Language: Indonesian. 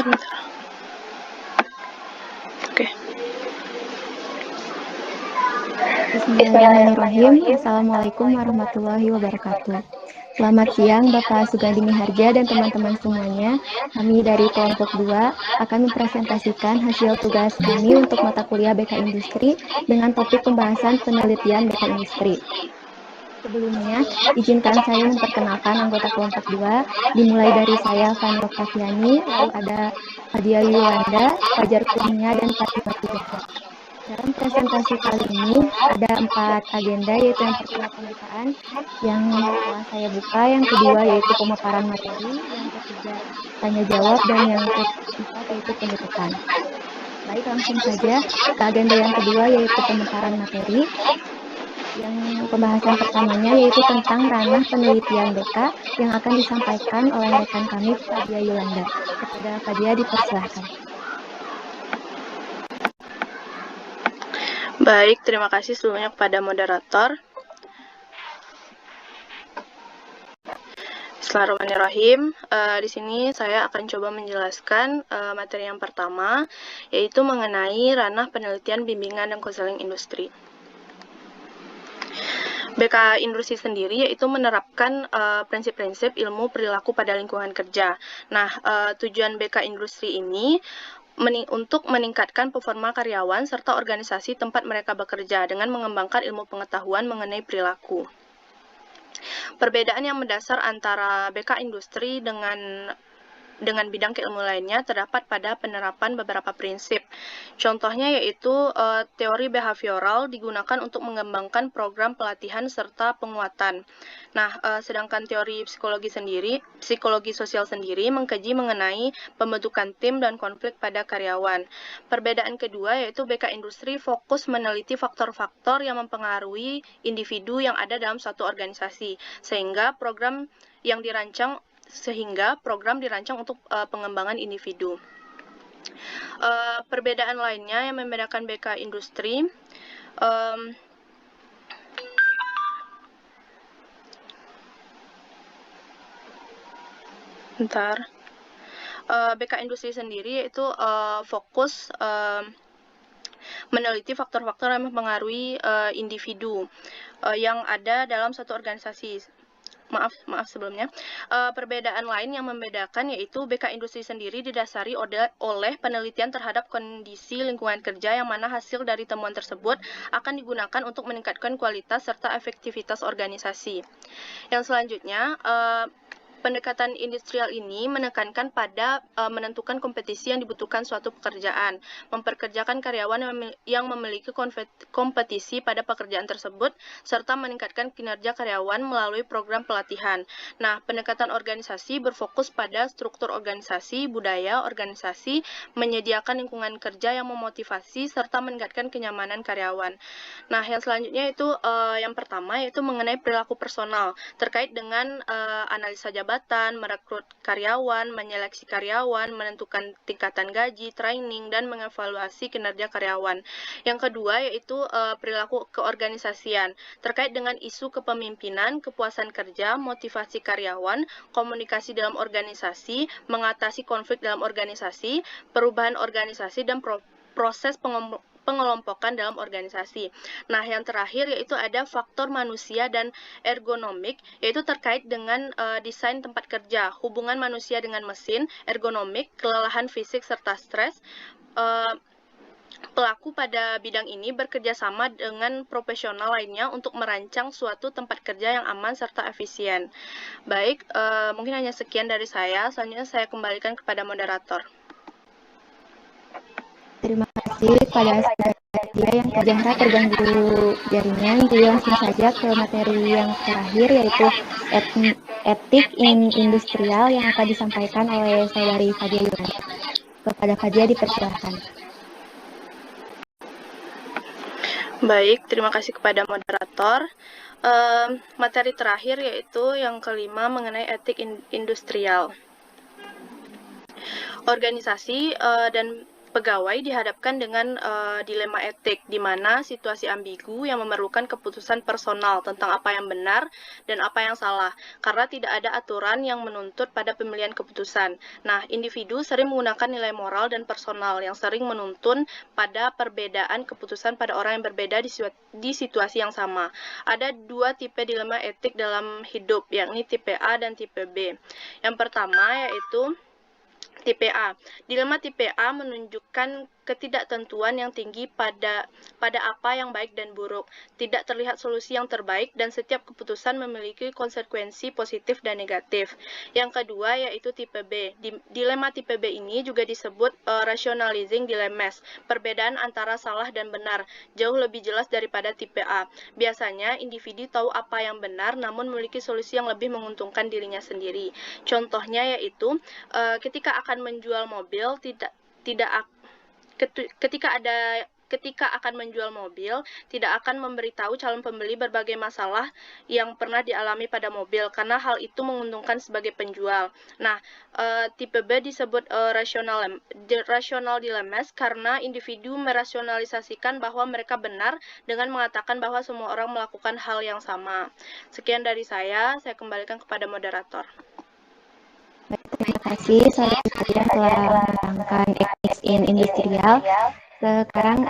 Oke. Bismillahirrahmanirrahim. Assalamualaikum warahmatullahi wabarakatuh. Selamat siang Bapak Sugandi Miharja dan teman-teman semuanya. Kami dari kelompok 2 akan mempresentasikan hasil tugas kami untuk mata kuliah BK Industri dengan topik pembahasan penelitian BK Industri. Sebelumnya, izinkan saya memperkenalkan anggota kelompok 2, dimulai dari saya, Fani Oktaviani, lalu ada Fadia Yolanda, Fajar Kurnia, dan Fatimah Tijahra. Dalam presentasi kali ini ada 4 agenda, yaitu yang pertama pembukaan, yang telah saya buka, yang kedua yaitu pemaparan materi, yang ketiga tanya jawab, dan yang keempat yaitu penutupan. Baik, langsung saja ke agenda yang kedua yaitu pemaparan materi. Yang pembahasan pertamanya yaitu tentang ranah penelitian BK yang akan disampaikan oleh rekan kami Fadia Yolanda. Kepada Fadia dipersilahkan. Baik, terima kasih sebelumnya kepada moderator. Bismillahirrahmanirrahim. Di sini saya akan coba menjelaskan materi yang pertama, yaitu mengenai ranah penelitian bimbingan dan konseling industri. BK Industri sendiri yaitu menerapkan prinsip-prinsip ilmu perilaku pada lingkungan kerja. Nah, tujuan BK Industri ini untuk meningkatkan performa karyawan serta organisasi tempat mereka bekerja dengan mengembangkan ilmu pengetahuan mengenai perilaku. Perbedaan yang mendasar antara BK Industri dengan bidang keilmuan lainnya terdapat pada penerapan beberapa prinsip. Contohnya yaitu teori behavioral digunakan untuk mengembangkan program pelatihan serta penguatan. Nah, sedangkan teori psikologi sosial sendiri mengkaji mengenai pembentukan tim dan konflik pada karyawan. Perbedaan kedua yaitu BK Industri fokus meneliti faktor-faktor yang mempengaruhi individu yang ada dalam suatu organisasi, sehingga program dirancang untuk pengembangan individu. Perbedaan lainnya yang membedakan BK Industri BK Industri sendiri yaitu fokus meneliti faktor-faktor yang mempengaruhi individu yang ada dalam suatu organisasi. Maaf sebelumnya. Perbedaan lain yang membedakan yaitu BK Industri sendiri didasari oleh penelitian terhadap kondisi lingkungan kerja yang mana hasil dari temuan tersebut akan digunakan untuk meningkatkan kualitas serta efektivitas organisasi. Yang selanjutnya, pendekatan industrial ini menekankan pada menentukan kompetisi yang dibutuhkan suatu pekerjaan, memperkerjakan karyawan yang memiliki kompetisi pada pekerjaan tersebut, serta meningkatkan kinerja karyawan melalui program pelatihan. Nah, pendekatan organisasi berfokus pada struktur organisasi, budaya organisasi, menyediakan lingkungan kerja yang memotivasi, serta meningkatkan kenyamanan karyawan. Nah, yang selanjutnya itu yang pertama yaitu mengenai perilaku personal, terkait dengan analisa jabatan, merekrut karyawan, menyeleksi karyawan, menentukan tingkatan gaji, training, dan mengevaluasi kinerja karyawan. Yang kedua yaitu perilaku keorganisasian, terkait dengan isu kepemimpinan, kepuasan kerja, motivasi karyawan, komunikasi dalam organisasi, mengatasi konflik dalam organisasi, perubahan organisasi, dan proses pengelompokan dalam organisasi. Nah, yang terakhir yaitu ada faktor manusia dan ergonomik, yaitu terkait dengan desain tempat kerja, hubungan manusia dengan mesin, ergonomik, kelelahan fisik serta stres. Pelaku pada bidang ini bekerja sama dengan profesional lainnya untuk merancang suatu tempat kerja yang aman serta efisien. Baik, mungkin hanya sekian dari saya. Selanjutnya saya kembalikan kepada moderator. Terima kasih kepada dia yang Tijahra terganggu jaringan. Jadi langsung saja ke materi yang terakhir yaitu etik industrial yang akan disampaikan oleh saudari Fadia Yolanda. Kepada Fadia dipersilahkan. Baik, terima kasih kepada moderator. Materi terakhir yaitu yang kelima mengenai etik industrial. Organisasi dan Pegawai dihadapkan dengan dilema etik, di mana situasi ambigu yang memerlukan keputusan personal tentang apa yang benar dan apa yang salah, karena tidak ada aturan yang menuntut pada pemilihan keputusan. Nah, individu sering menggunakan nilai moral dan personal yang sering menuntun pada perbedaan keputusan pada orang yang berbeda di situasi yang sama. Ada dua tipe dilema etik dalam hidup, yakni tipe A dan tipe B. Yang pertama yaitu tipe A. Dilema tipe A menunjukkan ketidaktentuan yang tinggi pada apa yang baik dan buruk. Tidak terlihat solusi yang terbaik dan setiap keputusan memiliki konsekuensi positif dan negatif. Yang kedua yaitu tipe B. Dilema tipe B ini juga disebut rationalizing dilemmas. Perbedaan antara salah dan benar jauh lebih jelas daripada tipe A. Biasanya individu tahu apa yang benar namun memiliki solusi yang lebih menguntungkan dirinya sendiri. Contohnya yaitu ketika akan menjual mobil ketika akan menjual mobil, tidak akan memberitahu calon pembeli berbagai masalah yang pernah dialami pada mobil, karena hal itu menguntungkan sebagai penjual. Nah, tipe B disebut rational dilemmas karena individu merasionalisasikan bahwa mereka benar dengan mengatakan bahwa semua orang melakukan hal yang sama. Sekian dari saya kembalikan kepada moderator. Terima kasih saudara kalian telah menerangkan ethics in industrial. Sekarang